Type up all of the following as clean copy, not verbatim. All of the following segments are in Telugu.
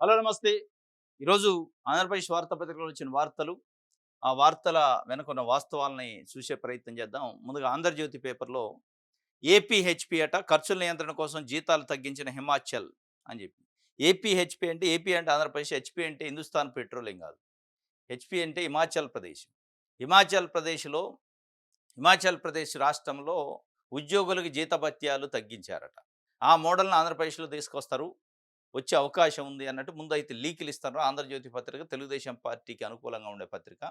హలో నమస్తే. ఈరోజు ఆంధ్రప్రదేశ్ వార్తాపత్రికలో వచ్చిన వార్తలు, ఆ వార్తల వెనుకున్న వాస్తవాల్ని చూసే ప్రయత్నం చేద్దాం. ముందుగా 'ఆంధ్రజ్యోతి' పేపర్‌లో ఏపీహెచ్‌పీ అట ఖర్చుల నియంత్రణ కోసం జీతాలు తగ్గించిన హిమాచల్ అని చెప్పి. ఏపీహెచ్‌పీ అంటే ఏపీ అంటే ఆంధ్రప్రదేశ్, హెచ్‌పీ అంటే హిందుస్థాన్ పెట్రోలియం కాదు. హెచ్‌పీ అంటే హిమాచల్ ప్రదేశ్. హిమాచల్ ప్రదేశ్‌లో హిమాచల్ ప్రదేశ్ రాష్ట్రంలో ఉద్యోగులకు జీతభత్యాలు తగ్గించారట. ఆ మోడల్‌ని ఆంధ్రప్రదేశ్‌లో తీసుకొస్తారు. వచ్చే అవకాశం ఉంది అన్నట్టు ముందైతే లీకులు ఇస్తున్నారు. 'ఆంధ్రజ్యోతి' పత్రిక తెలుగుదేశం పార్టీకి అనుకూలంగా ఉండే పత్రిక.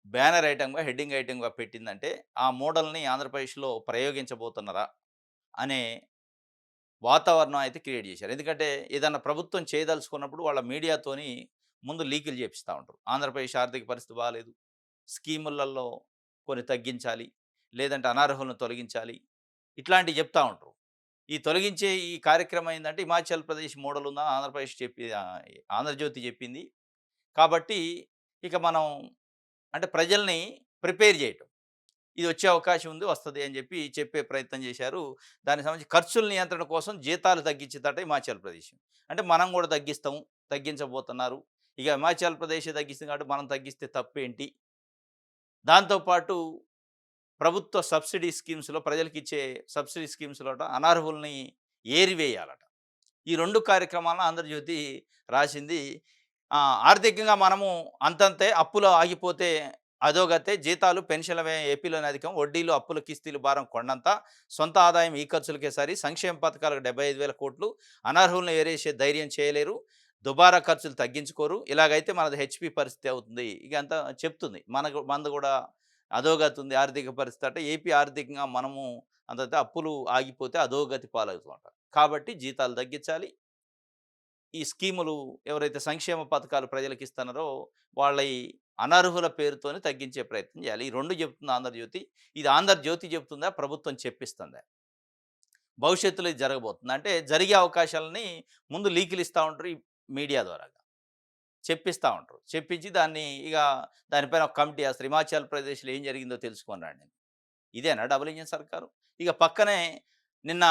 బ్యానర్ ఐటెమ్‌గా, హెడ్డింగ్ ఐటెమ్‌గా పెట్టిందంటే, ఆ మోడల్‌ని ఆంధ్రప్రదేశ్‌లో ప్రయోగించబోతున్నారా అనే వాతావరణం అయితే క్రియేట్ చేశారు. ఎందుకంటే ఏదన్నా ప్రభుత్వం చేయదలుచుకున్నప్పుడు వాళ్ళ మీడియాతోని ముందు లీకులు చేపిస్తా ఉంటారు. ఆంధ్రప్రదేశ్ ఆర్థిక పరిస్థితి బాలేదు. స్కీములలో కొన్ని తగ్గించాలి. లేదంటే అనర్హులను తొలగించాలి. ఇట్లాంటివి చెప్తా ఉంటారు. ఈ తొలగించే ఈ కార్యక్రమం ఏందంటే హిమాచల్ ప్రదేశ్ మోడల్ ఉందని ఆంధ్రజ్యోతి చెప్పింది. కాబట్టి ఇక మనం అంటే ప్రజల్ని ప్రిపేర్ చేయటం. ఇది వచ్చే అవకాశం ఉంది, వస్తది అని చెప్పే ప్రయత్నం చేశారు. దానికి సంబంధించి ఖర్చుల నియంత్రణ కోసం జీతాలు తగ్గించిందట హిమాచల్ ప్రదేశ్. అంటే మనం కూడా తగ్గిస్తాము, తగ్గించబోతున్నారు. ఇక హిమాచల్ ప్రదేశే తగ్గిస్తుంది కాబట్టి మనం తగ్గిస్తే తప్పేంటి? దాంతో పాటు ప్రభుత్వ సబ్సిడీ స్కీమ్స్‌లో ప్రజలకిచ్చే సబ్సిడీ స్కీమ్స్‌లోట అనర్హుల్ని ఏరివేయాలట. ఈ 2 కార్యక్రమాలను 'ఆంధ్రజ్యోతి' రాసింది. ఆర్థికంగా మనము అంతంతే, అప్పులు ఆగిపోతే అదోగతే, జీతాలు పెన్షన్‌లవే ఏపీలోనే అధికం, వడ్డీలు, అప్పుల కిస్తీలు భారం కొండంత, సొంత ఆదాయం ఈ ఖర్చులకే సరి, సంక్షేమ పథకాలకు 75,000 కోట్లు, అనర్హులను ఏరేసే ధైర్యం చేయలేరు, దుబారా ఖర్చులు తగ్గించుకోరు. ఇలాగైతే మనది హెచ్‌పీ పరిస్థితి అవుతుంది. ఇక అంతా చెప్తుంది. మనది కూడా అధోగతి ఉంది ఆర్థిక పరిస్థితి అట. ఏపీ ఆర్థికంగా మనము అంతంతే, అప్పులు ఆగిపోతే అధోగతి పాలవుతామట. కాబట్టి జీతాలు తగ్గించాలి. ఈ స్కీములు ఎవరైతే సంక్షేమ పథకాలు ప్రజలకిస్తున్నారో వాళ్ళయి అనర్హుల పేరుతోని తగ్గించే ప్రయత్నం చేయాలి. ఈ 2 చెప్తుంది 'ఆంధ్రజ్యోతి'. ఇది 'ఆంధ్రజ్యోతి' చెప్తుందా? ప్రభుత్వం చెప్పిస్తుందా? భవిష్యత్తులో ఇది జరగబోతుంది. అంటే జరిగే అవకాశాలని ముందు లీకులు ఇస్తా ఉంటారు ఈ మీడియా ద్వారాగా. చెప్పిస్తా ఉంటారు. చెప్పించి దానిపైన ఒక కమిటీ ఏస్తారు. హిమాచల్ ప్రదేశ్‌లో ఏం జరిగిందో తెలుసుకొని రండి. ఇదేనా డబుల్ ఇంజిన్ సర్కారు? ఇక పక్కనే నిన్న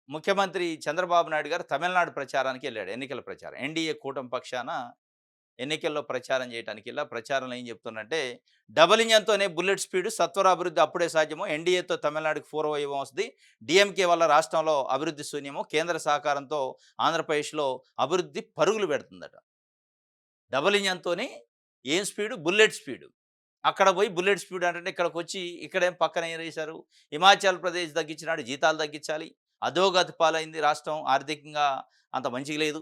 ముఖ్యమంత్రి చంద్రబాబు నాయుడు గారు తమిళనాడు ప్రచారానికి ఎళ్ళాడు. ఎన్నికల ప్రచారం. ఎన్‌డీఏ కూటమి పక్షాన ఎన్నికల్లో ప్రచారం చేయటానికెళ్ళి, ఆ ప్రచారంలో ఏం చెప్తున్నంటే, డబుల్ ఇంజిన్‌తోనే బుల్లెట్ స్పీడ్, సత్వర అభివృద్ధి అప్పుడే సాధ్యము. ఎన్‌డీఏతో తమిళనాడుకి పూర్వవైభవం వస్తది. డీఎంకే వల్ల రాష్ట్రంలో అభివృద్ధి శూన్యము. కేంద్ర సహకారంతో ఆంధ్రప్రదేశ్‌లో అభివృద్ధి పరుగులు పెడుతుందట. డబుల్ ఇంజిన్‌తోని ఏం స్పీడు? Bullet speed. అక్కడ పోయి బుల్లెట్ స్పీడ్ అంటంటే ఇక్కడికొచ్చి ఇక్కడేం పక్కన ఏం చేశారు? హిమాచల్ ప్రదేశ్ తగ్గించినాడు, జీతాలు తగ్గించాలి. అధోగతి పాలైంది రాష్ట్రం. ఆర్థికంగా అంత మంచిగా లేదు.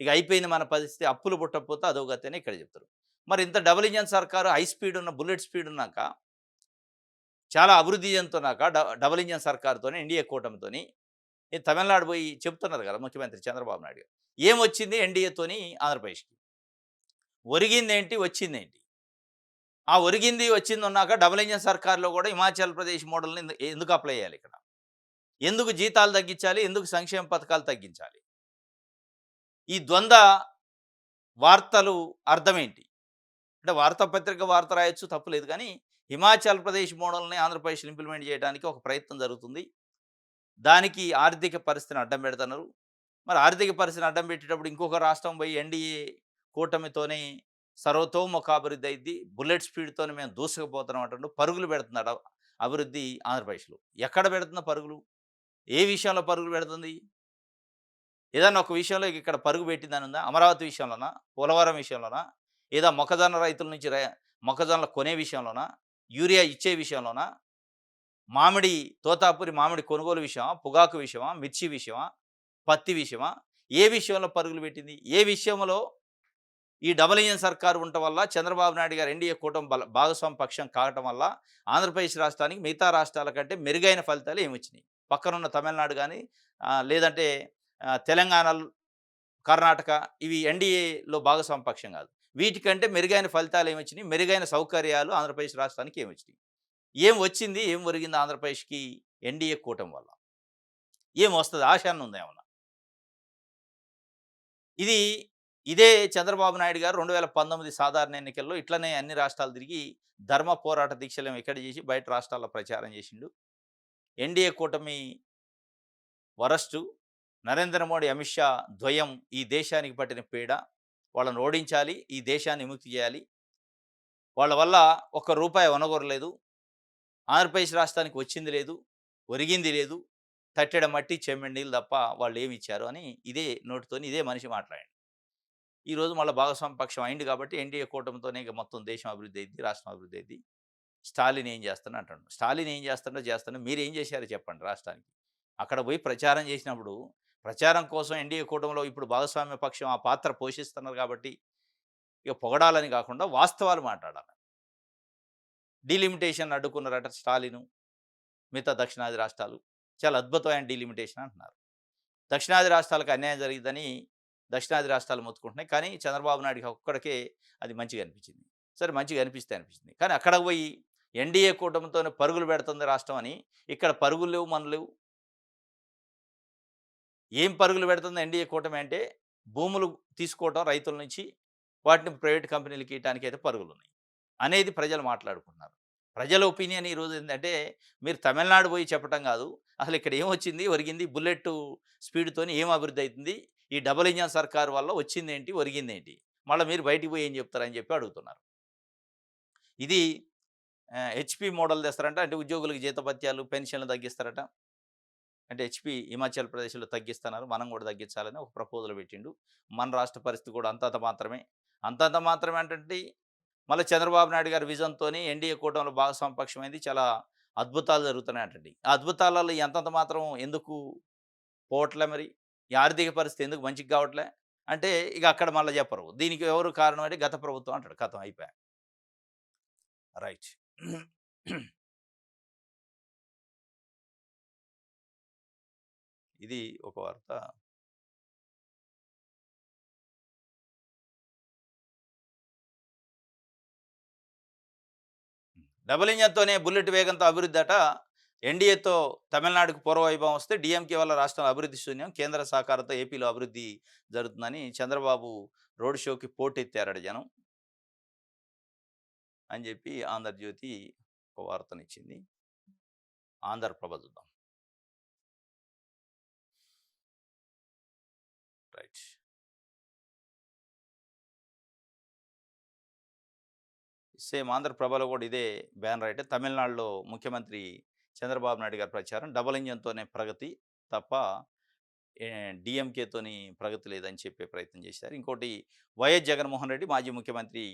ఇక అయిపోయింది మన పరిస్థితి. అప్పులు పుట్టకపోతే అధోగతి అని ఇక్కడ చెప్తారు. మరి ఇంత డబుల్ ఇంజిన్ సర్కారు హై స్పీడ్ ఉన్న బుల్లెట్ స్పీడ్ ఉన్నాక, చాలా అభివృద్ధి చెందుతున్నాక డబుల్ ఇంజిన్ సర్కార్‌తోని, ఎన్‌డీఏ కూటమితోని ఈ తమిళనాడు పోయి చెప్తున్నారు కదా ముఖ్యమంత్రి చంద్రబాబు నాయుడు గారు. ఏమొచ్చింది ఎన్‌డీఏతోని ఆంధ్రప్రదేశ్‌కి? ఒరిగిందేంటి? వచ్చిందేంటి? ఆ ఒరిగింది, వచ్చిందున్నాక డబుల్ ఇంజిన్ సర్కార్‌లో కూడా హిమాచల్ ప్రదేశ్ మోడల్‌ని ఎందుకు అప్లై చేయాలి ఇక్కడ? ఎందుకు జీతాలు తగ్గించాలి? ఎందుకు సంక్షేమ పథకాలు తగ్గించాలి? ఈ ద్వంద్వ వార్తలు అర్థమేంటి? అంటే వార్తాపత్రిక వార్త రాయొచ్చు, తప్పులేదు. కానీ హిమాచల్ ప్రదేశ్ మోడల్‌ని ఆంధ్రప్రదేశ్‌లో ఇంప్లిమెంట్ చేయడానికి ఒక ప్రయత్నం జరుగుతుంది. దానికి ఆర్థిక పరిస్థితిని అడ్డం పెడుతున్నారు. మరి ఆర్థిక పరిస్థితిని అడ్డం పెట్టేటప్పుడు ఇంకొక రాష్ట్రం పోయి ఎన్‌డీఏ కూటమితోని సర్వతోముఖాభివృద్ధి అయిద్ది. బుల్లెట్ స్పీడ్‌తోని మేము దూసుకుపోతున్నాం అంటుండు. పరుగులు పెడుతున్నాడు అభివృద్ధి ఆంధ్రప్రదేశ్‌లో. ఎక్కడ పెడుతుందో పరుగులు? ఏ విషయంలో పరుగులు పెడుతుంది? ఏదన్నా ఒక విషయంలో ఇక్కడ పరుగు పెట్టిందని ఉందా? అమరావతి విషయంలోనా? పోలవరం విషయంలోనా? ఏదో మొక్కజొన్న రైతుల నుంచి మొక్కజొన్నలు కొనే విషయంలోనా? యూరియా ఇచ్చే విషయంలోనా? తోతాపురి మామిడి కొనుగోలు విషయమా? పొగాకు విషయమా? మిర్చి విషయమా? పత్తి విషయమా? ఏ విషయంలో పరుగులు పెట్టింది? ఏ విషయంలో ఈ డబుల్ ఇంజిన్ సర్కార్ ఉండటం వల్ల చంద్రబాబు నాయుడు గారు ఎన్‌డీఏ కూటమి భాగస్వామ్య పక్షం కావటం వల్ల ఆంధ్రప్రదేశ్ రాష్ట్రానికి మిగతా రాష్ట్రాల కంటే మెరుగైన ఫలితాలు ఏమొచ్చినాయి? పక్కనున్న తమిళనాడు గాని, లేదంటే తెలంగాణ, కర్ణాటక, ఇవి ఎన్‌డీఏలో భాగస్వామ్య పక్షం కాదు. వీటికంటే మెరుగైన ఫలితాలు ఏమొచ్చినాయి? మెరుగైన సౌకర్యాలు ఆంధ్రప్రదేశ్ రాష్ట్రానికి ఏమొచ్చినాయి? ఏం వచ్చింది? ఏం ఒరిగింది ఆంధ్రప్రదేశ్‌కి ఎన్‌డీఏ కూటమి వల్ల? ఏం వస్తది? ఆశ అన్న ఉందా ఏమన్నా? ఇది ఇదే చంద్రబాబు నాయుడు గారు 2019 సాధారణ ఎన్నికల్లో ఇట్లనే అన్ని రాష్ట్రాలు తిరిగి ధర్మ పోరాట దీక్షలేమో ఇక్కడ చేసి బయట రాష్ట్రాల్లో ప్రచారం చేసిండు. ఎన్‌డీఏ కూటమి వరస్టు, నరేంద్ర మోడీ, అమిత్ షా ద్వయం ఈ దేశానికి పట్టిన పీడ. వాళ్ళని ఓడించాలి. ఈ దేశాన్ని విముక్తి చేయాలి. వాళ్ళ వల్ల ఒక్క రూపాయి ఒనగూరలేదు. ఆంధ్రప్రదేశ్ రాష్ట్రానికి వచ్చింది లేదు. ఒరిగింది లేదు. తట్టెడ మట్టి, చెమ్మెడు నీళ్ళు తప్ప వాళ్ళేమి ఇచ్చారు అని ఇదే నోటితోని ఇదే మనిషి మాట్లాడాడు. ఈరోజు మళ్ళా భాగస్వామ్య పక్షం అయింది కాబట్టి ఎన్డీఏ కూటమితోనే ఇక మొత్తం దేశం అభివృద్ధి అయ్యిద్ది, రాష్ట్రం అభివృద్ధి అయ్యిద్ది. స్టాలిన్ ఏం చేస్తాడు అంటాడు. స్టాలిన్ ఏం చేస్తాడో చేస్తాడు. మీరేం చేశారో చెప్పండి రాష్ట్రానికి. అక్కడ పోయి ప్రచారం చేసినప్పుడు, ప్రచారం కోసం ఎన్డీఏ కూటమిలో ఇప్పుడు భాగస్వామ్య పక్షం ఆ పాత్ర పోషిస్తున్నారు కాబట్టి, ఇక పొగడాలని కాకుండా వాస్తవాలు మాట్లాడాలి. డీలిమిటేషన్ అడ్డుకున్నారట స్టాలిను, మిగతా దక్షిణాది రాష్ట్రాలు. చాలా అద్భుతమైన డీలిమిటేషన్ అంటున్నారు. దక్షిణాది రాష్ట్రాలకు అన్యాయం జరిగిద్దని దక్షిణాది రాష్ట్రాలు మొత్తుకుంటున్నాయి. కానీ చంద్రబాబు నాయుడుకి ఒక్కడికే అది మంచిగా అనిపించింది. సరే మంచిగా అనిపిస్తుంది. కానీ అక్కడికి పోయి ఎన్డీఏ కూటమితోనే పరుగులు పెడుతుంది రాష్ట్రం అని, ఇక్కడ పరుగులు లేవు, మన లేవు. ఏం పరుగులు పెడుతుంది ఎన్డీఏ కూటమి అంటే, భూములు తీసుకోవటం రైతుల నుంచి, వాటిని ప్రైవేట్ కంపెనీలకి ఇయటానికి అయితే పరుగులున్నాయి అనేది ప్రజలు మాట్లాడుకుంటున్నారు. ప్రజల ఒపీనియన్ ఈరోజు ఏంటంటే, మీరు తమిళనాడు పోయి చెప్పటం కాదు, అసలు ఇక్కడ ఏమొచ్చింది, ఒరిగింది, బుల్లెట్ స్పీడ్‌తోని ఏం అభివృద్ధి అయితుంది, ఈ డబుల్ ఇంజిన్ సర్కార్ వల్ల వచ్చిందేంటి, ఒరిగిందేంటి, మళ్ళీ మీరు బయటికి పోయి ఏం చెప్తారని చెప్పి అడుగుతున్నారు. ఇది హెచ్‌పీ మోడల్ తెస్తారంట. అంటే ఉద్యోగులకు జీతభత్యాలు, పెన్షన్లు తగ్గిస్తారట. అంటే హెచ్‌పీ హిమాచల్ ప్రదేశ్‌లో తగ్గిస్తున్నారు. మనం కూడా తగ్గించాలని ఒక ప్రపోజల్ పెట్టిండు. మన రాష్ట్ర పరిస్థితి కూడా అంతంత మాత్రమే. అంతంత మాత్రమే అంటే మళ్ళీ చంద్రబాబు నాయుడు గారి విజన్‌తోని ఎన్డీఏ కూటమిలో భాగస్వామ్య పక్షమైంది. చాలా అద్భుతాలు జరుగుతున్నాయంటండి. ఆ అద్భుతాలలో ఈ అంతంత మాత్రం ఎందుకు పోవట్లే మరి? ఈ ఆర్థిక పరిస్థితి ఎందుకు మంచిగా కావట్లే? అంటే ఇక అక్కడ మళ్ళా చెప్పరు. దీనికి ఎవరు కారణం అంటే గత ప్రభుత్వం అంటాడు. ఖతం అయిపాయే. రైట్. ఇది ఒక వార్త. డబుల్ ఇంజన్‌తోనే బుల్లెట్ వేగంతో అభివృద్ధి అట. ఎన్డీఏతో తమిళనాడుకు పూర్వవైభవం వస్తే డీఎంకే వల్ల రాష్ట్రం అభివృద్ధి శూన్యం. కేంద్ర సహకారంతో ఏపీలో అభివృద్ధి జరుగుతుందని చంద్రబాబు రోడ్ షోకి పోటెత్తారట జనం అని చెప్పి ఆంధ్రజ్యోతి ఒక వార్తనిచ్చింది. ఆంధ్రప్రభ చూద్దాం. రైట్. సేమ్ ఆంధ్రప్రభలో కూడా ఇదే బ్యానర్ అయితే తమిళనాడులో ముఖ్యమంత్రి చంద్రబాబు నాయుడు గారి ప్రచారం డబుల్ ఇంజన్‌తోనే ప్రగతి తప్ప డీఎంకేతోని ప్రగతి లేదని చెప్పే ప్రయత్నం చేశారు. ఇంకోటి వైఎస్ జగన్మోహన్ రెడ్డి మాజీ ముఖ్యమంత్రి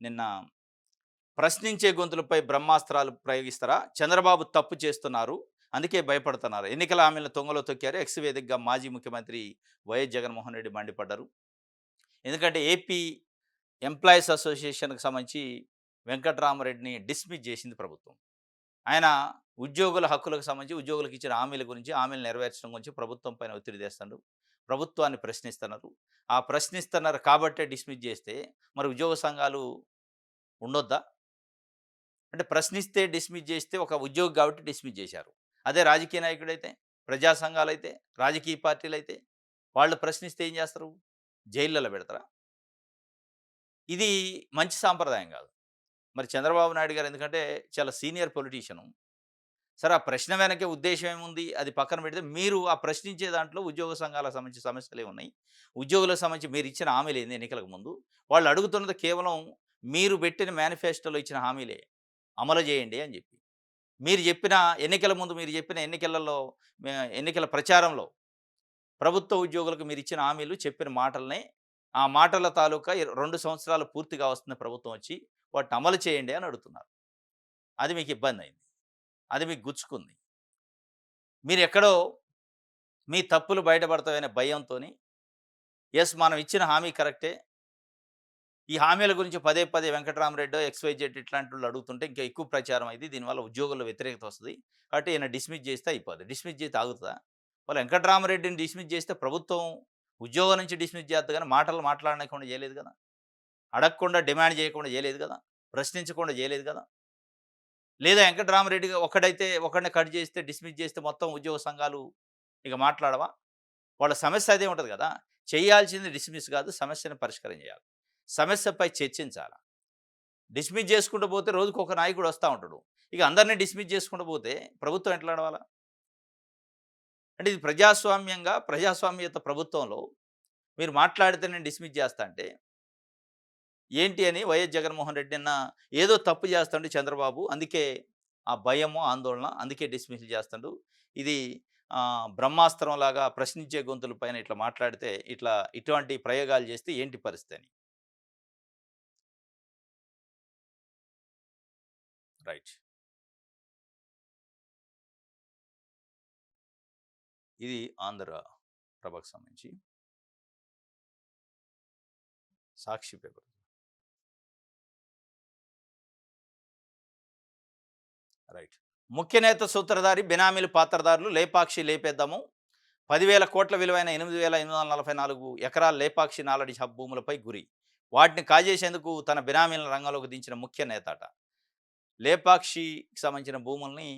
నిన్న ప్రశ్నించే గొంతులపై బ్రహ్మాస్త్రాలు ప్రయోగిస్తారా? చంద్రబాబు తప్పు చేస్తున్నారు. అందుకే భయపడుతున్నారు. ఎన్నికల హామీలను తొంగలో తొక్కారు. ఎక్స్ వేదికగా మాజీ ముఖ్యమంత్రి వైఎస్ జగన్మోహన్ రెడ్డి మండిపడ్డారు. ఎందుకంటే ఏపీ ఎంప్లాయీస్ అసోసియేషన్‌కి సంబంధించి వెంకట్రామరెడ్డిని డిస్మిస్ చేసింది ప్రభుత్వం. ఆయన ఉద్యోగుల హక్కులకు సంబంధించి ఉద్యోగులకు ఇచ్చిన హామీల గురించి, హామీలు నెరవేర్చడం గురించి ప్రభుత్వం పైన ఒత్తిడి తెస్తున్నారు. ప్రభుత్వాన్ని ప్రశ్నిస్తున్నారు. ఆ ప్రశ్నిస్తున్నారు కాబట్టే డిస్మిస్ చేస్తే మరి ఉద్యోగ సంఘాలు ఉండొద్దా? అంటే ప్రశ్నిస్తే డిస్మిస్ చేస్తే ఒక ఉద్యోగి కాబట్టి డిస్మిస్ చేశారు. అదే రాజకీయ నాయకుడైతే, ప్రజా సంఘాలైతే, రాజకీయ పార్టీలైతే వాళ్ళు ప్రశ్నిస్తే ఏం చేస్తారు? జైళ్ళలో పెడతారా? ఇది మంచి సాంప్రదాయం కాదు. మరి చంద్రబాబు నాయుడు గారు ఎందుకంటే చాలా సీనియర్ పొలిటీషియను. సరే ఆ ప్రశ్న వెనకే ఉద్దేశ్యం ఏముంది? అది పక్కన పెడితే మీరు ఆ ప్రశ్నించే దాంట్లో ఉద్యోగ సంఘాలకు సంబంధించిన సమస్యలేమున్నాయి? ఉద్యోగులకు సంబంధించి మీరిచ్చిన హామీలేంది ఎన్నికలకు ముందు? వాళ్ళు అడుగుతున్నది కేవలం మీరు పెట్టిన మేనిఫెస్టోలో ఇచ్చిన హామీలే. అమలు చేయండి అని చెప్పి. మీరు చెప్పిన ఎన్నికల ముందు మీరు చెప్పిన ఎన్నికలలో ఎన్నికల ప్రచారంలో ప్రభుత్వ ఉద్యోగులకు మీరిచ్చిన హామీలు, చెప్పిన మాటలనే ఆ మాటల తాలూకా 2 సంవత్సరాలు పూర్తిగా వస్తున్న ప్రభుత్వం వచ్చి వాటిని అమలు చేయండి అని అడుగుతున్నారు. అది మీకు ఇబ్బందయింది. అది మీకు గుచ్చుకుంది. మీరెక్కడో మీ తప్పులు బయటపడతాయనే భయంతోని మనం ఇచ్చిన హామీ కరెక్టే. ఈ హామీల గురించి పదే పదే వెంకటరామరెడ్డో, ఎక్స్‌వైజెడ్ ఇట్లాంటోళ్ళు అడుగుతుంటే ఇంకా ఎక్కువ ప్రచారం అయ్యిద్ది. దీనివల్ల ఉద్యోగుల్లో వ్యతిరేకత వస్తది. కాబట్టి ఈయన డిస్మిస్ చేస్తే అయిపోద్ది. డిస్మిస్ చేస్తే ఆగుతదా? వాళ్ళు వెంకటరామరెడ్డిని డిస్మిస్ చేస్తే ప్రభుత్వం ఉద్యోగం నుంచి డిస్మిస్ చేద్ది గానీ మాటలు మాట్లాడనీయకుండా చేయలేదు గదా! అడగకుండా, డిమాండ్ చేయకుండా చేయలేదు గదా! ప్రశ్నించకుండా చేయలేదు గదా! లేదా వెంకటరామరెడ్డి ఒక్కడైతే ఒకడిని కట్ చేస్తే, డిస్మిస్ చేస్తే మొత్తం ఉద్యోగ సంఘాలు ఇక మాట్లాడవా? వాళ్ళ సమస్య అదే ఉంటది గదా! చేయాల్సింది డిస్మిస్ కాదు, సమస్యను పరిష్కారం చేయాలి. సమస్యపై చర్చించాల. డిస్మిస్ చేసుకుంటూ పోతే రోజుకొక నాయకుడు వస్తా ఉంటాడు. ఇక అందరిని డిస్మిస్ చేసుకుంటూ పోతే ప్రభుత్వం ఎట్లా నడవాలా? అంటే ఇది ప్రజాస్వామ్యంగా ప్రజాస్వామ్యత ప్రభుత్వంలో మీరు మాట్లాడితే నేను డిస్మిస్ చేస్తా అంటే ఏంటి అని వైఎస్ జగన్మోహన్ రెడ్డి నిన్న ఏదో తప్పు చేస్తాడు చంద్రబాబు. అందుకే ఆ భయము, ఆందోళన అందుకే డిస్మిస్ చేస్తాడు. ఇది బ్రహ్మాస్త్రంలాగా ప్రశ్నించే గొంతుల పైన ఇట్లా మాట్లాడితే ఇటువంటి ప్రయోగాలు చేస్తే ఏంటి పరిస్థితి అని. రైట్. ఇది ఆంధ్ర ప్రభకు సంబంధించి సాక్షి పేపర్. రైట్. ముఖ్య నేత సూత్రధారి బినామీలు పాత్రధారులు లేపాక్షి లేపేద్దాము 10,000 కోట్ల విలువైన 8,844 ఎకరాల లేపాక్షి నాలడి హబ్ భూములపై గురి. వాటిని కాజేసేందుకు తన బినామీలను రంగంలోకి దించిన ముఖ్య నేతట. లేపాక్షికి సంబంధించిన భూముల్ని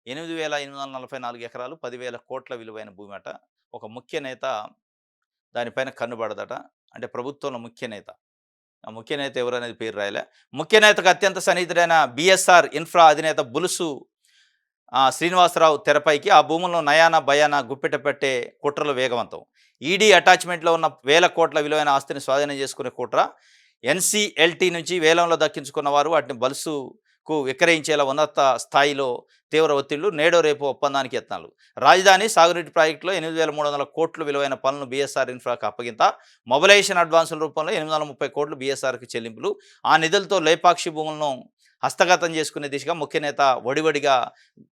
8,844 ఎకరాలు 10,000 కోట్ల విలువైన భూమి అట. ఒక ముఖ్య నేత దానిపైన కన్నుబడదట. అంటే ప్రభుత్వంలో ముఖ్య నేత. ఆ ముఖ్య నేత ఎవరనేది పేరు రాయలే. ముఖ్య నేతకు అత్యంత సన్నిహితుడైన బిఎస్ఆర్ ఇన్ఫ్రా అధినేత బులుసు శ్రీనివాసరావు తెరపైకి. ఆ భూములను నయాన భయాన గుప్పెట పెట్టే కుట్రలు వేగవంతం. ఈడీ అటాచ్మెంట్లో ఉన్న 1,000 కోట్ల విలువైన ఆస్తిని స్వాధీనం చేసుకునే కుట్ర. ఎన్సీఎల్టీ నుంచి వేలంలో దక్కించుకున్న వారు వాటిని బలుసుకు విక్రయించేలా ఉన్నత స్థాయిలో తీవ్ర ఒత్తిళ్లు. నేడో రేపు ఒప్పందానికి యత్నాలు. రాజధాని సాగునీటి ప్రాజెక్టులో 8,300 కోట్లు విలువైన పనులను బీఎస్ఆర్ ఇన్ఫ్రాకు అప్పగింత. మొబిలైజేషన్ అడ్వాన్సుల రూపంలో 830 కోట్లు బీఎస్ఆర్కి చెల్లింపులు. ఆ నిధులతో లేపాక్షి భూములను హస్తగతం చేసుకునే దిశగా ముఖ్య నేత వడివడిగా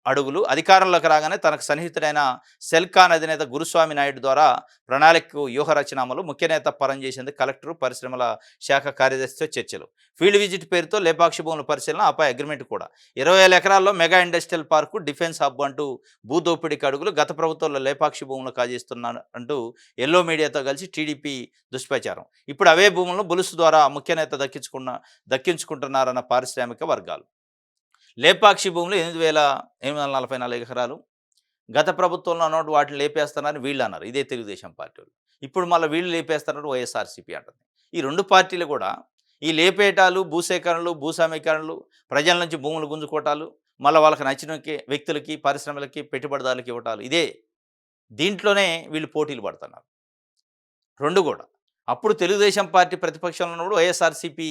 అడుగులు. అధికారంలోకి రాగానే తనకు సన్నిహితుడైన సెల్కాన్ అధినేత గురుస్వామి నాయుడు ద్వారా ప్రణాళికకు వ్యూహ రచనామలు. ముఖ్య నేత పరం చేసేందుకు కలెక్టరు పరిశ్రమల శాఖ కార్యదర్శితో చర్చలు. ఫీల్డ్ విజిట్ పేరుతో లేపాక్షి భూముల పరిశీలన, ఆపై అగ్రిమెంట్ కూడా. 20,000 ఎకరాల్లో mega industrial park, defence hub అంటూ భూదోపిడికి అడుగులు. గత ప్రభుత్వంలో లేపాక్షి భూములు కాజేస్తున్నారు అంటూ ఎల్లో మీడియాతో కలిసి టీడీపీ దుష్ప్రచారం. ఇప్పుడు అవే భూములను బులుసు ద్వారా ముఖ్య నేత దక్కించుకుంటున్నారన్న పారిశ్రామిక వర్గాలు. లేపాక్షి భూములు 8,844 ఎకరాలు. గత ప్రభుత్వంలో అన్నట్టు వాటిని లేపేస్తున్నారని వీళ్ళు అన్నారు. ఇదే తెలుగుదేశం పార్టీ వాళ్ళు. ఇప్పుడు మళ్ళీ వీళ్ళు లేపేస్తున్నారు వైఎస్ఆర్సీపీ అంటుంది. ఈ రెండు పార్టీలు కూడా ఈ లేపేటాలు, భూసేకరణలు, భూసమీకరణలు, ప్రజల నుంచి భూములు గుంజుకోవటాలు, మళ్ళీ వాళ్ళకి నచ్చిన వ్యక్తులకి, పరిశ్రమలకి, పెట్టుబడిదారులకి ఇవ్వటాలు, ఇదే దీంట్లోనే వీళ్ళు పోటీలు పడుతున్నారు రెండు కూడా. అప్పుడు తెలుగుదేశం పార్టీ ప్రతిపక్షంలో ఉన్నప్పుడు వైఎస్ఆర్సీపీ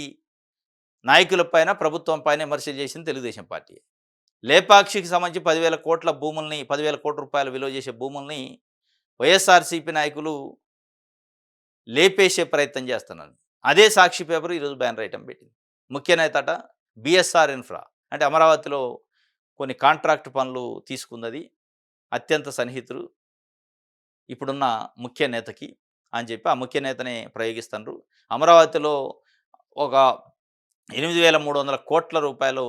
నాయకులపైన, ప్రభుత్వం పైన విమర్శలు చేసింది తెలుగుదేశం పార్టీ. లేపాక్షికి సంబంధించి 10,000 కోట్ల భూముల్ని, 10,000 కోట్ల రూపాయలు విలువ చేసే భూముల్ని వైఎస్ఆర్సీపీ నాయకులు లేపేసే ప్రయత్నం చేస్తున్నారు. అదే సాక్షి పేపర్ ఈరోజు బ్యానర్ ఐటమ్ పెట్టింది. ముఖ్య నేతట బిఎస్ఆర్ ఇన్ఫ్రా అంటే అమరావతిలో కొన్ని కాంట్రాక్ట్ పనులు తీసుకుంది అత్యంత సన్నిహితులు ఇప్పుడున్న ముఖ్య నేతకి అని చెప్పి ఆ ముఖ్య నేతనే ప్రయోగిస్తున్నారు. అమరావతిలో ఒక 8,300 కోట్ల రూపాయలు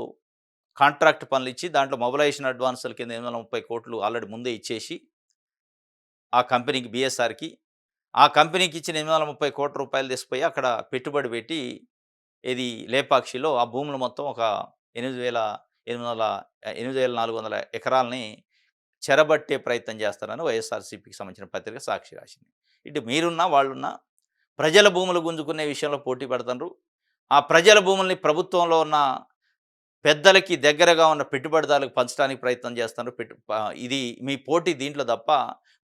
కాంట్రాక్ట్ పనులు ఇచ్చి దాంట్లో మొబిలైజేషన్ అడ్వాన్సుల కింద 830 కోట్లు ఆల్రెడీ ముందే ఇచ్చేసి ఆ కంపెనీకి, బిఎస్ఆర్కి, ఆ కంపెనీకి ఇచ్చిన 830 కోట్ల రూపాయలు తీసుకుపోయి అక్కడ పెట్టుబడి పెట్టి ఇది లేపాక్షిలో ఆ భూములు మొత్తం ఒక 8,400 ఎకరాలని చెరబట్టే ప్రయత్నం చేస్తారని వైఎస్ఆర్సీపీకి సంబంధించిన పత్రిక సాక్షి రాసింది. ఇటు మీరున్నా వాళ్ళున్నా ప్రజల భూములు గుంజుకునే విషయంలో పోటీ పడుతున్నారు. ఆ ప్రజల భూముల్ని ప్రభుత్వంలో ఉన్న పెద్దలకి దగ్గరగా ఉన్న పెట్టుబడిదారులకు పంచడానికి ప్రయత్నం చేస్తున్నారు. ఇది మీ పోటీ దీంట్లో తప్ప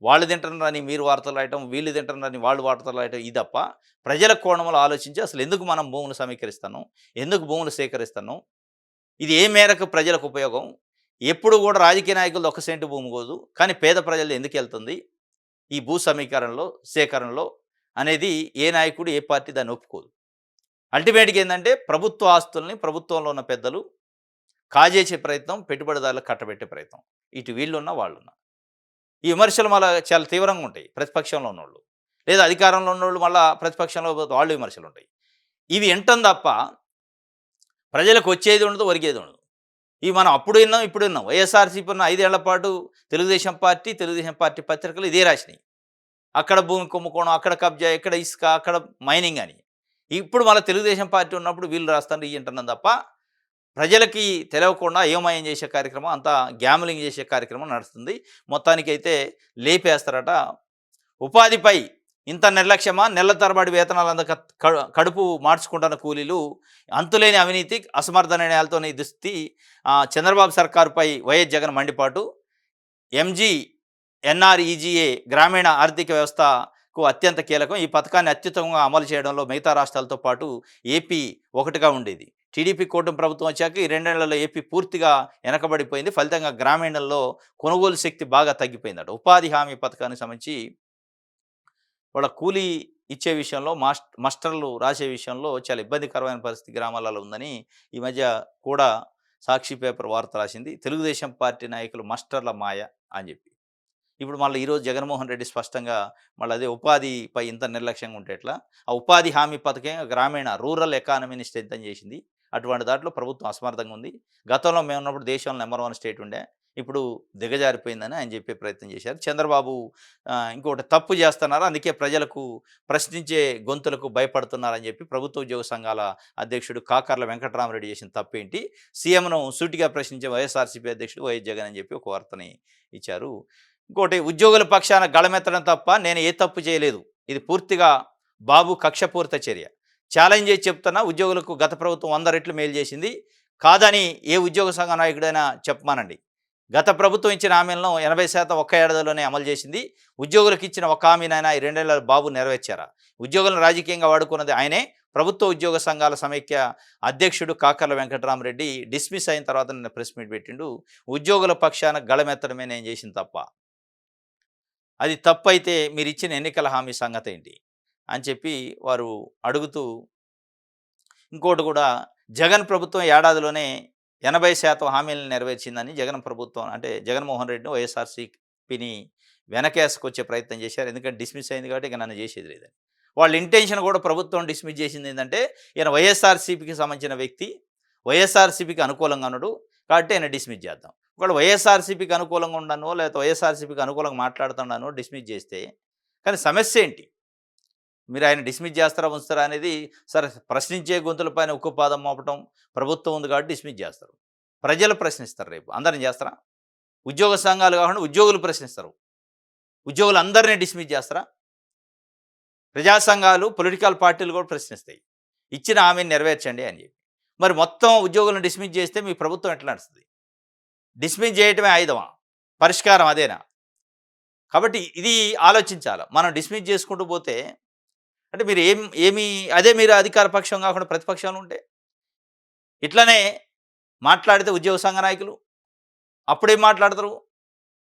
వాళ్ళు తింటున్నారని మీరు వార్తలు రాయటం, వీళ్ళు తింటున్నారని వాళ్ళు వార్తలు రాయటం ఇది తప్ప ప్రజల కోణంలో ఆలోచించి అసలు ఎందుకు మనం భూములు సమీకరిస్తాను, ఎందుకు భూములు సేకరిస్తాను, ఇది ఏ మేరకు ప్రజలకు ఉపయోగం. ఎప్పుడు కూడా రాజకీయ నాయకులు 1 సెంటు భూమి కోదు, కానీ పేద ప్రజలు ఎందుకు వెళ్తుంది ఈ భూ సమీకరణలో, సేకరణలో అనేది ఏ నాయకుడు, ఏ పార్టీ దాన్ని ఒప్పుకోదు. అల్టిమేట్గా ఏంటంటే ప్రభుత్వ ఆస్తుల్ని ప్రభుత్వంలో ఉన్న పెద్దలు కాజేసే ప్రయత్నం, పెట్టుబడిదారులకు కట్టబెట్టే ప్రయత్నం. ఇటు వీళ్ళున్నా వాళ్ళున్నా ఈ విమర్శలు మళ్ళీ చాలా తీవ్రంగా ఉంటాయి ప్రతిపక్షంలో ఉన్నోళ్ళు, లేదా అధికారంలో ఉన్నోళ్ళు మళ్ళీ ప్రతిపక్షంలో వాళ్ళు విమర్శలు ఉంటాయి. ఇవి వింటాం తప్ప ప్రజలకు వచ్చేది ఉండదు, ఒరిగేది ఉండదు. ఇవి మనం అప్పుడు విన్నాం, ఇప్పుడు విన్నాం. వైఎస్ఆర్సీపీ ఉన్న 5 ఏళ్ల పాటు తెలుగుదేశం పార్టీ పత్రికలు ఇదే రాసినాయి. అక్కడ భూమి కుంభకోణం, అక్కడ కబ్జా, ఇక్కడ ఇసుక, అక్కడ మైనింగ్ అని. ఇప్పుడు మళ్ళీ తెలుగుదేశం పార్టీ ఉన్నప్పుడు వీళ్ళు రాస్తారు ఇవి వింటున్నాం తప్ప ప్రజలకి తెలియకుండా అయోమయం చేసే కార్యక్రమం, అంతా గ్యామ్లింగ్ చేసే కార్యక్రమం నడుస్తుంది. మొత్తానికైతే లేపేస్తారట. ఉపాధిపై ఇంత నిర్లక్ష్యమా, నెల తరబడి వేతనాలు అందక కడుపు మార్చుకుంటున్న కూలీలు, అంతులేని అవినీతి, అసమర్థ నిర్ణయాలతోనే దుస్థితి. చంద్రబాబు సర్కారుపై వైఎస్ జగన్ మండిపాటు. ఎంజీ ఎన్ఆర్ఈజీఏ గ్రామీణ ఆర్థిక వ్యవస్థకు అత్యంత కీలకం. ఈ పథకాన్ని అత్యుత్తమంగా అమలు చేయడంలో మిగతా రాష్ట్రాలతో పాటు ఏపీ ఒకటిగా ఉండేది. టీడీపీ కూటమి ప్రభుత్వం వచ్చాక ఈ 2 ఏళ్లలో ఏపీ పూర్తిగా వెనకబడిపోయింది. ఫలితంగా గ్రామీణంలో కొనుగోలు శక్తి బాగా తగ్గిపోయిందట. ఉపాధి హామీ పథకానికి సంబంధించి వాళ్ళ కూలీ ఇచ్చే విషయంలో మస్టర్లు రాసే విషయంలో చాలా ఇబ్బందికరమైన పరిస్థితి గ్రామాలలో ఉందని ఈ మధ్య కూడా సాక్షి పేపర్ వార్త రాసింది. తెలుగుదేశం పార్టీ నాయకులు మస్టర్ల మాయ అని చెప్పి. ఇప్పుడు మళ్ళీ ఈరోజు జగన్మోహన్ రెడ్డి స్పష్టంగా మళ్ళీ అదే ఉపాధిపై ఇంత నిర్లక్ష్యంగా ఉంటే ఎట్లా? ఆ ఉపాధి హామీ పథకం గ్రామీణ రూరల్ ఎకానమీని స్ట్రెంథన్ చేసింది. అటువంటి దాంట్లో ప్రభుత్వం అసమర్థంగా ఉంది. గతంలో మేము ఉన్నప్పుడు దేశంలో నెంబర్ 1 స్టేట్ ఉండే, ఇప్పుడు దిగజారిపోయిందని ఆయన చెప్పే ప్రయత్నం చేశారు. చంద్రబాబు ఇంకొకటి తప్పు చేస్తున్నారు, అందుకే ప్రజలకు ప్రశ్నించే గొంతులకు భయపడుతున్నారని చెప్పి ప్రభుత్వ ఉద్యోగ సంఘాల అధ్యక్షుడు కాకర్ల వెంకటరామరెడ్డి చేసిన తప్పేంటి? సీఎంను సూటిగా ప్రశ్నించే వైఎస్ఆర్సీపీ అధ్యక్షుడు వైఎస్ జగన్ అని చెప్పి ఒక వార్తని ఇచ్చారు. ఇంకోటి, ఉద్యోగుల పక్షాన గళమెత్తడం తప్ప నేను ఏ తప్పు చేయలేదు. ఇది పూర్తిగా బాబు కక్షపూరిత చర్య. ఛాలెంజ్ చేసి చెప్తున్నా, ఉద్యోగులకు గత ప్రభుత్వం 100 రెట్లు మేలు చేసింది కాదని ఏ ఉద్యోగ సంఘ నాయకుడైనా చెప్పమానండి. గత ప్రభుత్వం ఇచ్చిన హామీలను 80% ఒక్క ఏడాదిలోనే అమలు చేసింది. ఉద్యోగులకు ఇచ్చిన ఒక హామీనైనా ఈ 2 ఏళ్ల బాబు నెరవేర్చారా? ఉద్యోగులను రాజకీయంగా వాడుకున్నది ఆయనే. ప్రభుత్వ ఉద్యోగ సంఘాల సమైక్య అధ్యక్షుడు కాకర్ల వెంకటరామరెడ్డి డిస్మిస్ అయిన తర్వాత నిన్న ప్రెస్ మీట్ పెట్టిండు. ఉద్యోగుల పక్షాన గళమెత్తడమే నేను చేసిన తప్ప, అది తప్పైతే మీరు ఇచ్చిన ఎన్నికల హామీ సంగతి ఏంటి అని చెప్పి వారు అడుగుతూ, ఇంకోటి కూడా, జగన్ ప్రభుత్వం ఏడాదిలోనే 80% హామీలను నెరవేర్చిందని జగన్ ప్రభుత్వం అంటే జగన్మోహన్ రెడ్డిని వైఎస్ఆర్సీపీని వెనకేసుకొచ్చే ప్రయత్నం చేశారు. ఎందుకంటే డిస్మిస్ అయింది కాబట్టి ఇక నన్ను చేసేది లేదని. వాళ్ళ ఇంటెన్షన్ కూడా ప్రభుత్వం డిస్మిస్ చేసింది ఏంటంటే, ఈయన వైఎస్ఆర్సీపీకి సంబంధించిన వ్యక్తి, వైఎస్ఆర్సీపీకి అనుకూలంగా ఉన్నాడు కాబట్టి ఆయన డిస్మిస్ చేద్దాం. ఒకవేళ వైఎస్ఆర్సీపీకి అనుకూలంగా ఉండను లేకపోతే వైఎస్ఆర్సీపీకి అనుకూలంగా మాట్లాడుతున్నాను డిస్మిస్ చేస్తే, కానీ సమస్య ఏంటి? మీరు ఆయన డిస్మిస్ చేస్తారా ఉంచుతారా అనేది, సరే ప్రశ్నించే గొంతులపైన ఉక్కుపాదం మోపటం ప్రభుత్వం ఉంది కాబట్టి డిస్మిస్ చేస్తారు. ప్రజలు ప్రశ్నిస్తారు, రేపు అందరిని చేస్తారా? ఉద్యోగ సంఘాలు కాకుండా ఉద్యోగులు ప్రశ్నిస్తారు. ఉద్యోగులు అందరినీ డిస్మిస్ చేస్తారా? ప్రజా సంఘాలు, పొలిటికల్ పార్టీలు కూడా ప్రశ్నిస్తాయి. ఇచ్చిన హామీని నెరవేర్చండి అని చెప్పి. మరి మొత్తం ఉద్యోగులను డిస్మిస్ చేస్తే మీ ప్రభుత్వం ఎట్లా నడుస్తుంది? డిస్మిస్ చేయటమే ఆయుధమా? పరిష్కారం అదేనా? కాబట్టి ఇది ఆలోచించాలి. మనం డిస్మిస్ చేసుకుంటూ పోతే అంటే మీరు ఏమి అదే మీరు అధికార పక్షం కాకుండా ప్రతిపక్షంలో ఉంటే ఇట్లనే మాట్లాడితే ఉద్యోగ సంఘ నాయకులు అప్పుడేం మాట్లాడతారు?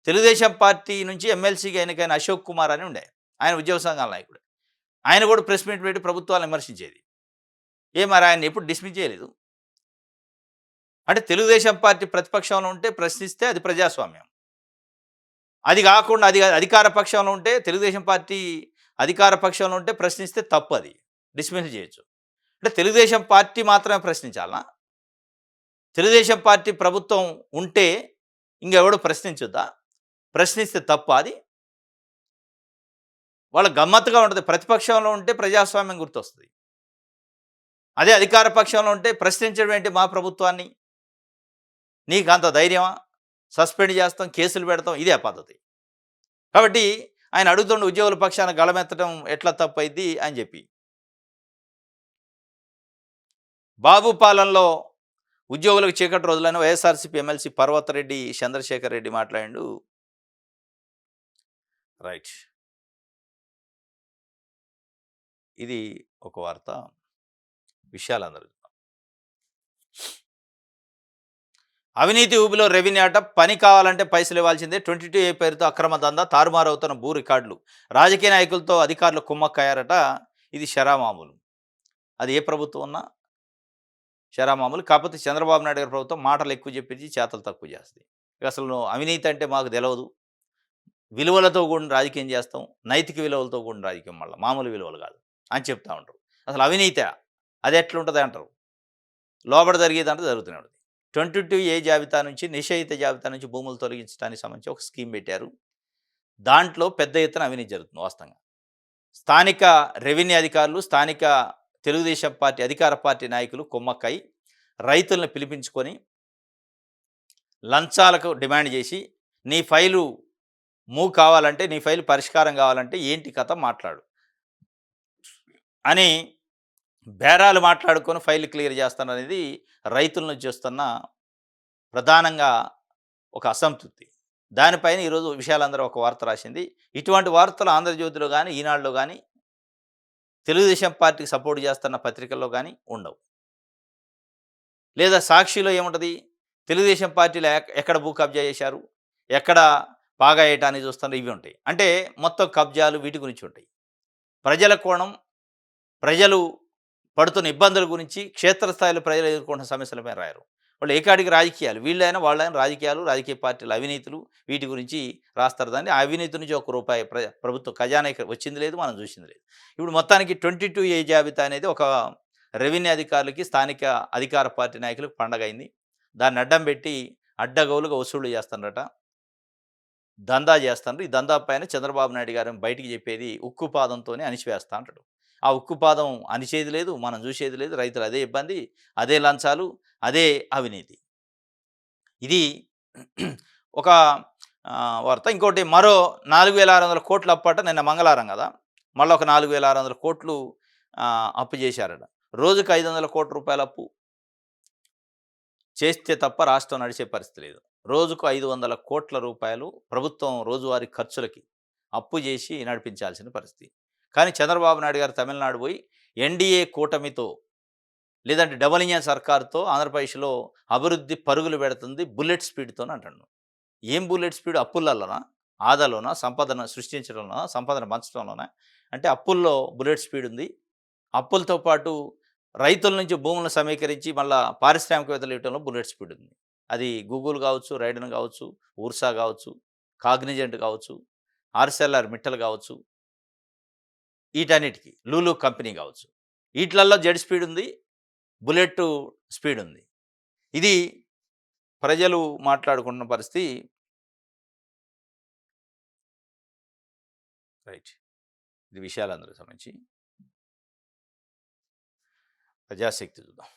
తెలుగుదేశం పార్టీ నుంచి ఎమ్మెల్సీగా ఎన్నికైన అశోక్ కుమార్ అని ఉండే, ఆయన ఉద్యోగ సంఘాల నాయకుడు. ఆయన కూడా ప్రెస్ మీట్ పెట్టి ప్రభుత్వాలను విమర్శించేది. మరి ఆయన ఎప్పుడు డిస్మిస్ చేయలేదు. అంటే తెలుగుదేశం పార్టీ ప్రతిపక్షంలో ఉంటే ప్రశ్నిస్తే అది ప్రజాస్వామ్యం. అది కాకుండా అధికార పక్షంలో ఉంటే, తెలుగుదేశం పార్టీ అధికార పక్షంలో ఉంటే ప్రశ్నిస్తే తప్పు, అది డిస్మిస్ చేయొచ్చు. అంటే తెలుగుదేశం పార్టీ మాత్రమే ప్రశ్నించాలనా? తెలుగుదేశం పార్టీ ప్రభుత్వం ఉంటే ఇంకెవడు ప్రశ్నించొద్దా? ప్రశ్నిస్తే తప్ప అది? వాళ్ళ గమ్మత్తుగా ఉంటుంది. ప్రతిపక్షంలో ఉంటే ప్రజాస్వామ్యం గుర్తొస్తుంది, అదే అధికార పక్షంలో ఉంటే ప్రశ్నించడం ఏంటి మా ప్రభుత్వాన్ని? నీకు అంత ధైర్యమా? సస్పెండ్ చేస్తాం, కేసులు పెడతాం, ఇదే పద్ధతి. కాబట్టి ఆయన అడుగుతుండే ఉద్యోగుల పక్షాన గళమెత్తడం ఎట్లా తప్పైద్ది అని చెప్పి. బాబు పాలనలో ఉద్యోగులకు చీకటి రోజులని వైఎస్ఆర్సీపీ ఎమ్మెల్సీ పర్వతరెడ్డి చంద్రశేఖర్ రెడ్డి మాట్లాడిండు. రైట్, ఇది ఒక వార్త. విషయాలందరూ అవినీతి ఊబిలో రెవెన్యూ ఆట, పని కావాలంటే పైసలు ఇవ్వాల్సిందే. 22A పేరుతో అక్రమ దందా, తారుమారవుతున్న భూ రికార్డులు, రాజకీయ నాయకులతో అధికారులు కుమ్మక్కయ్యారట. ఇది శరామామూలు. అది ఏ ప్రభుత్వం ఉన్నా శరామామూలు. కాకపోతే చంద్రబాబు నాయుడు గారి ప్రభుత్వం మాటలు ఎక్కువ చెప్పించి చేతలు తక్కువ చేస్తుంది. అసలు అవినీతి అంటే మాకు తెలియదు, విలువలతో కూడిన రాజకీయం చేస్తాం, నైతిక విలువలతో కూడిన రాజకీయం, మళ్ళీ మామూలు విలువలు కాదు అని చెప్తా ఉంటారు. అసలు అవినీతి అది ఎట్లుంటుంది అంటారు. లోబడి జరిగేదంటే జరుగుతూనే ఉంటుంది. 22A జాబితా నుంచి, నిషేధిత జాబితా నుంచి భూములు తొలగించడానికి సంబంధించి ఒక స్కీమ్ పెట్టారు. దాంట్లో పెద్ద ఎత్తున అవినీతి జరుగుతుంది వాస్తవంగా. స్థానిక రెవెన్యూ అధికారులు, స్థానిక తెలుగుదేశం పార్టీ అధికార పార్టీ నాయకులు కుమ్మక్కై రైతులను పిలిపించుకొని లంచాలకు డిమాండ్ చేసి, నీ ఫైలు మూవ్ కావాలంటే, నీ ఫైలు పరిష్కారం కావాలంటే ఏంటి కథ మాట్లాడు అని బేరాలు మాట్లాడుకొని ఫైల్ క్లియర్ చేస్తాననేది రైతుల నుంచి వస్తున్న ప్రధానంగా ఒక అసంతృప్తి. దానిపైన ఈరోజు విశాలాంధ్ర ఒక వార్త రాసింది. ఇటువంటి వార్తలు ఆంధ్రజ్యోతిలో గాని, ఈనాడులో గాని, తెలుగుదేశం పార్టీకి సపోర్ట్ చేస్తున్న పత్రికల్లో గాని ఉండవు. లేదా సాక్షిలో ఏముంటది? తెలుగుదేశం పార్టీలో ఎక్కడ భూ కబ్జా చేశారు? ఎక్కడ పాగా ఏయటానికి చూస్తున్నారు? ఇవి ఉంటాయి. అంటే మొత్తం కబ్జాలు వీటి గురించి ఉంటాయి. ప్రజల కోణం, ప్రజలు పడుతున్న ఇబ్బందుల గురించి, క్షేత్రస్థాయిలో ప్రజలు ఎదుర్కొంటున్న సమస్యలపై రాయరు. వాళ్ళు ఏకాడికి రాజకీయాలు. వీళ్ళైనా వాళ్ళైనా రాజకీయాలు, రాజకీయ పార్టీల అవినీతులు వీటి గురించి రాస్తారు. దాన్ని ఆ అవినీతి నుంచి రూ. 1 ప్రభుత్వ ఖజానాకి వచ్చింది లేదు, మనం చూసింది లేదు. ఇప్పుడు మొత్తానికి 22A జాబితా అనేది ఒక రెవెన్యూ అధికారులకి, స్థానిక అధికార పార్టీ నాయకులకు పండగైంది. దాన్ని అడ్డం పెట్టి అడ్డగోలుగా వసూళ్లు చేస్తున్నారట. దందా చేస్తున్నారు. ఈ దందా పైన చంద్రబాబు నాయుడు గారు బయటికి చెప్పేది ఉక్కు పాదంతోనే అణిచివేస్తా అంటాడు. ఆ ఉక్కు పాదం అణిచేది లేదు, మనం చూసేది లేదు. రైతులు అదే ఇబ్బంది, అదే లంచాలు, అదే అవినీతి. ఇది ఒక వార్త. ఇంకోటి మరో 4,600 కోట్ల అప్పట నిన్న మంగళవారం కదా, మళ్ళీ ఒక 4,600 కోట్లు అప్పు చేశారట. రోజుకు 500 కోట్ల రూపాయల అప్పు చేస్తే తప్ప రాష్ట్రం నడిచే పరిస్థితి లేదు. రోజుకు 500 కోట్ల రూపాయలు ప్రభుత్వం రోజువారీ ఖర్చులకి అప్పు చేసి నడిపించాల్సిన పరిస్థితి. కానీ చంద్రబాబు నాయుడు గారు తమిళనాడు పోయి ఎన్డీఏ కూటమితో, లేదంటే డబుల్ ఇంజన్ సర్కారుతో ఆంధ్రప్రదేశ్లో అభివృద్ధి పరుగులు పెడుతుంది బుల్లెట్ స్పీడ్తో అంటాడు. ఏం బుల్లెట్ స్పీడ్? అప్పులలోనా, ఆదాలోనా, సంపదను సృష్టించడంలోనా, సంపదను పంచడంలోనా? అంటే అప్పుల్లో బుల్లెట్ స్పీడ్ ఉంది. అప్పులతో పాటు రైతుల నుంచి భూములను సమీకరించి మళ్ళా పారిశ్రామికవేత్తలు ఇవ్వడంలో బుల్లెట్ స్పీడ్ ఉంది. అది గూగుల్ కావచ్చు, రైడన్ కావచ్చు, ఊర్సా కావచ్చు, కాగ్నిజెంట్ కావచ్చు, ఆర్సెల్ఆర్ మిట్టల్ కావచ్చు, వీటన్నిటికీ లూలు కంపెనీ కావచ్చు, వీటిలల్లో జెడ్ స్పీడ్ ఉంది, బుల్లెట్ స్పీడ్ ఉంది. ఇది ప్రజలు మాట్లాడుకుంటున్న పరిస్థితి. రైట్. ఇది విషయాలందరికి సంబంధించి ప్రజాశక్తి చూద్దాం.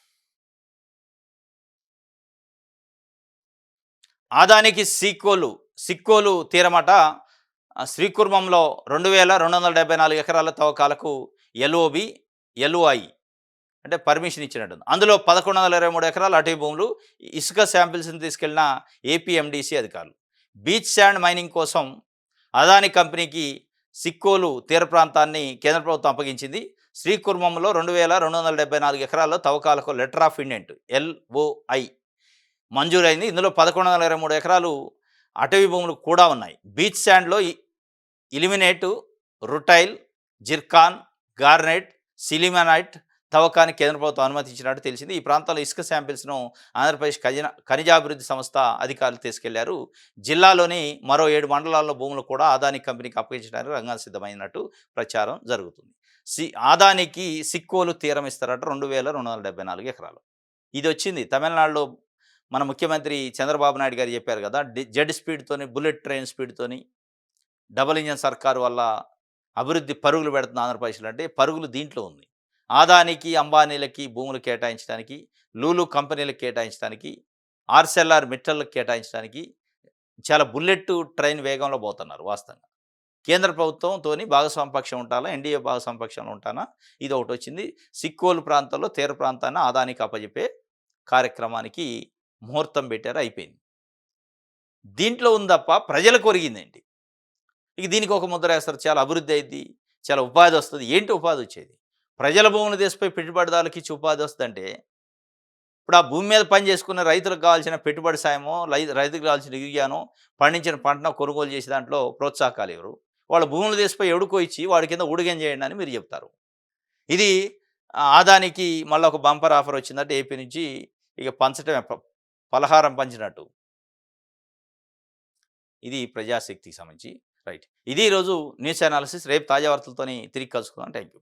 ఆదానికి సిక్కోలు తీరమట. శ్రీకుర్మంలో 2,274 ఎకరాల తవ్వకాలకు ఎల్ఓఐ అంటే పర్మిషన్ ఇచ్చినట్టుంది. అందులో 1,123 ఎకరాల అటవీ భూములు, ఇసుక శాంపిల్స్ని తీసుకెళ్లిన ఏపీఎండిసి అధికారులు. బీచ్ శాండ్ మైనింగ్ కోసం అదాని కంపెనీకి సిక్కోలు తీర ప్రాంతాన్ని కేంద్ర ప్రభుత్వం అప్పగించింది. శ్రీకుర్మంలో 2,274 ఎకరాల్లో తవ్వకాలకు లెటర్ ఆఫ్ ఇండెంట్ LOI మంజూరైంది. ఇందులో 1,123 ఎకరాలు అటవీ భూములు కూడా ఉన్నాయి. బీచ్ శాండ్లో ilmenite, rutile, zircon, garnet, sillimanite తవ్వకానికి కేంద్ర ప్రభుత్వం అనుమతి ఇచ్చినట్టు తెలిసింది. ఈ ప్రాంతంలో ఇసుక శాంపిల్స్ను ఆంధ్రప్రదేశ్ ఖనిజాభివృద్ధి సంస్థ అధికారులు తీసుకెళ్లారు. జిల్లాలోని మరో 7 మండలాల్లో భూములు కూడా ఆదాని కంపెనీకి అప్పగించడానికి రంగం సిద్ధమైనట్టు ప్రచారం జరుగుతుంది. ఆదానికి సిక్కోలు తీరం ఇస్తారట 2,274 ఎకరాలు. ఇది వచ్చింది తమిళనాడులో. మన ముఖ్యమంత్రి చంద్రబాబు నాయుడు గారు చెప్పారు కదా, జెడ్ స్పీడ్తోని, బుల్లెట్ ట్రైన్ స్పీడ్తోని డబుల్ ఇంజన్ సర్కారు వల్ల అభివృద్ధి పరుగులు పెడుతుంది ఆంధ్రప్రదేశ్లో. అంటే పరుగులు దీంట్లో ఉంది. ఆదానికి, అంబానీలకి భూములు కేటాయించడానికి, లూలు కంపెనీలకు కేటాయించడానికి, ఆర్సెల్ఆర్ మిట్టలకు కేటాయించడానికి చాలా బుల్లెట్ ట్రైన్ వేగంలో పోతున్నారు. వాస్తవంగా కేంద్ర ప్రభుత్వంతో భాగస్వామ్య పక్షం ఉంటానా, ఎన్డీఏ భాగస్వామ్య పక్షంలో ఉంటానా, ఇది ఒకటి వచ్చింది. సిక్కోలు ప్రాంతంలో తీర ప్రాంతాన్ని ఆదానికి అప్పచెప్పే కార్యక్రమానికి ముహూర్తం పెట్టారు, అయిపోయింది. దీంట్లో ఉంది తప్ప ప్రజలకు ఒరిగిందేంటి? ఇక దీనికి ఒక ముద్ర వేస్తారు, చాలా అభివృద్ధి అయింది, చాలా ఉపాధి వస్తుంది. ఏంటి ఉపాధి వచ్చేది? ప్రజల భూములు తీసిపోయి పెట్టుబడిదారులకు ఇచ్చి ఉపాధి వస్తుందంటే, ఇప్పుడు ఆ భూమి మీద పని చేసుకున్న రైతులకు కావాల్సిన పెట్టుబడి సాయమో, రైతులకు కావాల్సిన యూరియానో, పండించిన పంటను కొనుగోలు చేసే దాంట్లో ప్రోత్సాహకాలు ఎవరు? వాళ్ళ భూములు తీసిపోయి ఎవడుకో ఇచ్చి వాడి కింద ఊడిగం చేయండి అని మీరు చెప్తారు. ఇది ఆదానికి మళ్ళీ ఒక బంపర్ ఆఫర్ వచ్చిందంటే ఏపీ నుంచి ఇక పంచటమే, పలహారం పంచినట్టు. ఇది ప్రజాశక్తికి సంబంధించి. రైట్. ఇది ఈరోజు న్యూస్ అనాలిసిస్. రేపు తాజా వార్తలతోని తిరిగి కలుసుకుందాం. Thank you.